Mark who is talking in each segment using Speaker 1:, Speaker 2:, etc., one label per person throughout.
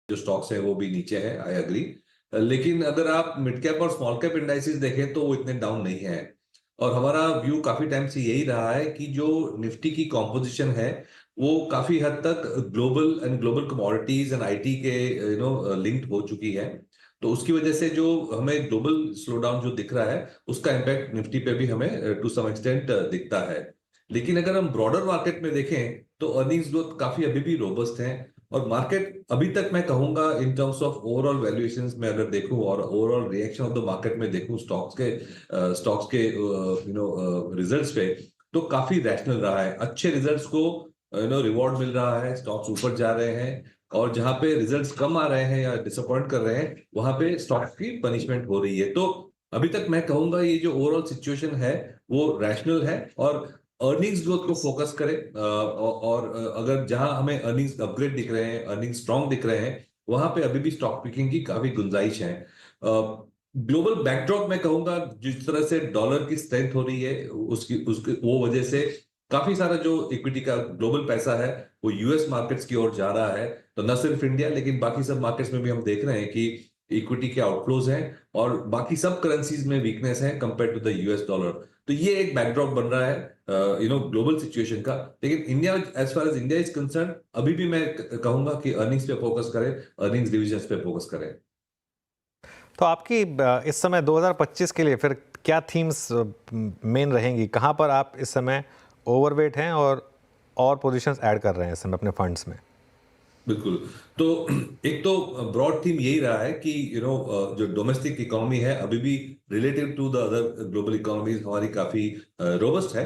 Speaker 1: जो स्टॉक्स है वो भी नीचे है, आई एग्री। लेकिन अगर आप मिड कैप और स्मॉल कैप इंडाइसेस देखें तो वो इतने डाउन नहीं है। और हमारा व्यू काफी टाइम से यही रहा है कि जो निफ्टी की कॉम्पोजिशन है वो काफी हद तक ग्लोबल कमोडिटीज एंड आईटी के लिंक्ड हो चुकी है। तो उसकी वजह से जो हमें ग्लोबल स्लो डाउन जो दिख रहा है उसका इम्पैक्ट निफ्टी पे भी हमें टू सम एक्सटेंट दिखता है। लेकिन अगर हम ब्रॉडर मार्केट में देखें तो अर्निंग्स ग्रोथ काफी अभी भी रोबस्ट है। और मार्केट अभी तक मैं कहूंगा in terms of overall valuations में अगर देखूं और overall reaction of the market में देखूं स्टॉक्स के रिजल्ट्स पे, तो काफी रैशनल रहा है। अच्छे रिजल्ट्स को रिवॉर्ड मिल रहा है, स्टॉक्स ऊपर जा रहे हैं। और जहां पे रिजल्ट्स कम आ रहे हैं या डिसअपॉइंट कर रहे हैं वहां पे स्टॉक्स की पनिशमेंट हो रही है। तो अभी तक मैं कहूंगा ये जो ओवरऑल सिचुएशन है वो रैशनल है। और अर्निंग्स ग्रोथ को फोकस करें और अगर जहां हमें अर्निंग्स अपग्रेड दिख रहे हैं, अर्निंग्स स्ट्रांग दिख रहे हैं, वहां पे अभी भी स्टॉक पिकिंग की काफी गुंजाइश है। ग्लोबल बैकड्रॉप में कहूंगा जिस तरह से डॉलर की स्ट्रेंथ हो रही है उसकी उसकी वो वजह से काफी सारा जो इक्विटी का ग्लोबल पैसा है वो यूएस मार्केट्स की ओर जा रहा है। तो न सिर्फ इंडिया लेकिन बाकी सब मार्केट्स में भी हम देख रहे हैं कि इक्विटी के आउटफ्लोज हैं और बाकी सब करेंसीज में वीकनेस है compare to the US dollar. तो ये एक बैकड्रॉप बन रहा है ग्लोबल सिचुएशन का। लेकिन India, as far as India is concern, अभी भी मैं कहूंगा कि अर्निंग्स पे फोकस करें, अर्निंग्स डिविजन्स पे फोकस करें।
Speaker 2: तो आपकी इस समय 2025 के लिए फिर क्या थीम्स मेन रहेंगी? कहां पर आप इस समय ओवरवेट हैं और पोजीशंस ऐड कर रहे हैं इस समय अपने फंड्स में?
Speaker 1: बिल्कुल। तो एक तो ब्रॉड थीम यही रहा है कि जो डोमेस्टिक इकोनॉमी है अभी भी relative to the other global economies हमारी काफी रोबस्ट है।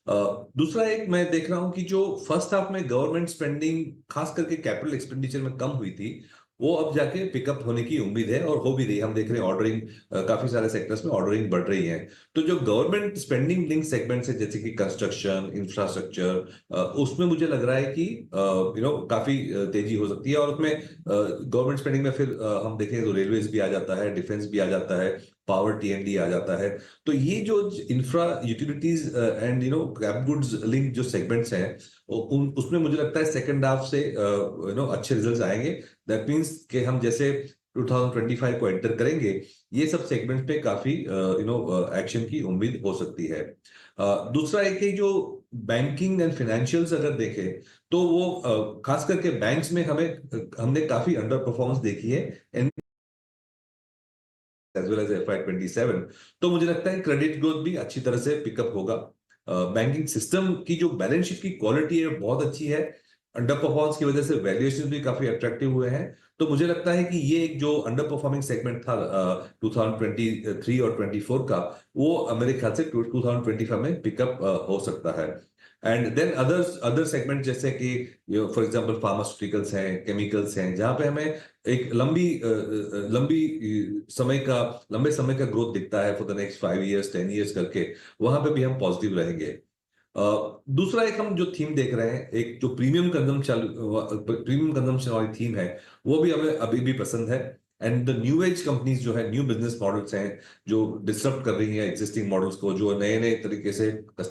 Speaker 1: दूसरा एक मैं देख रहा हूं कि जो फर्स्ट हाफ में गवर्नमेंट स्पेंडिंग खास करके कैपिटल एक्सपेंडिचर में कम हुई थी वो अब जाके पिकअप होने की उम्मीद है और हो भी रही। हम देख रहे हैं ऑर्डरिंग, काफी सारे सेक्टर्स में ऑर्डरिंग बढ़ रही है। तो जो गवर्नमेंट स्पेंडिंग लिंक सेगमेंट्स है जैसे कि कंस्ट्रक्शन, इंफ्रास्ट्रक्चर, उसमें मुझे लग रहा है कि काफी तेजी हो सकती है। और उसमें गवर्नमेंट स्पेंडिंग में फिर हम देखें तो रेलवेज भी आ जाता है, डिफेंस भी आ जाता है, पावर टीएनडी आ जाता है। तो ये जो infra utilities and cap goods link जो सेगमेंट्स हैं उसमें मुझे लगता है सेकंड हाफ से अच्छे रिजल्ट्स आएंगे। दैट मींस कि हम जैसे 2025 को एंटर करेंगे ये सब सेगमेंट्स पे काफी एक्शन की उम्मीद हो सकती है। दूसरा एक है जो बैंकिंग एंड फाइनेंशियल्स अगर देखें तो वो खास करके बैंक्स में हमने काफी अंडर परफॉर्मेंस देखी है एज वेल एज FY 27। तो मुझे लगता है क्रेडिट ग्रोथ भी अच्छी तरह से पिकअप होगा। बैंकिंग सिस्टम की जो बैलेंस शीट की क्वालिटी है बहुत अच्छी है। अंडर परफॉर्मेंस की वजह से वैल्यूएशन भी काफी अट्रैक्टिव हुए हैं। तो मुझे लगता है कि ये एक जो अंडर परफॉर्मिंग सेगमेंट था 2023 और 24 का, वो मेरे ख्याल से 2025 में पिकअप हो सकता है। एंड देन अदर सेगमेंट जैसे कि फॉर एग्जांपल फार्मास्यूटिकल्स हैं, केमिकल्स हैं, जहां पे हमें एक लंबे समय का ग्रोथ दिखता है for the next 5 years 10 years करके, वहां पे भी हम पॉजिटिव रहेंगे। दूसरा एक हम जो थीम देख रहे हैं, एक जो प्रीमियम कंजम्पशन वाली थीम है वो भी हमें अभी भी पसंद है। And the new age companies जो है, न्यू बिजनेस मॉडल्स हैं जो डिसरप्ट कर रही हैं एग्जिस्टिंग मॉडल्स को, जो नए नए तरीके से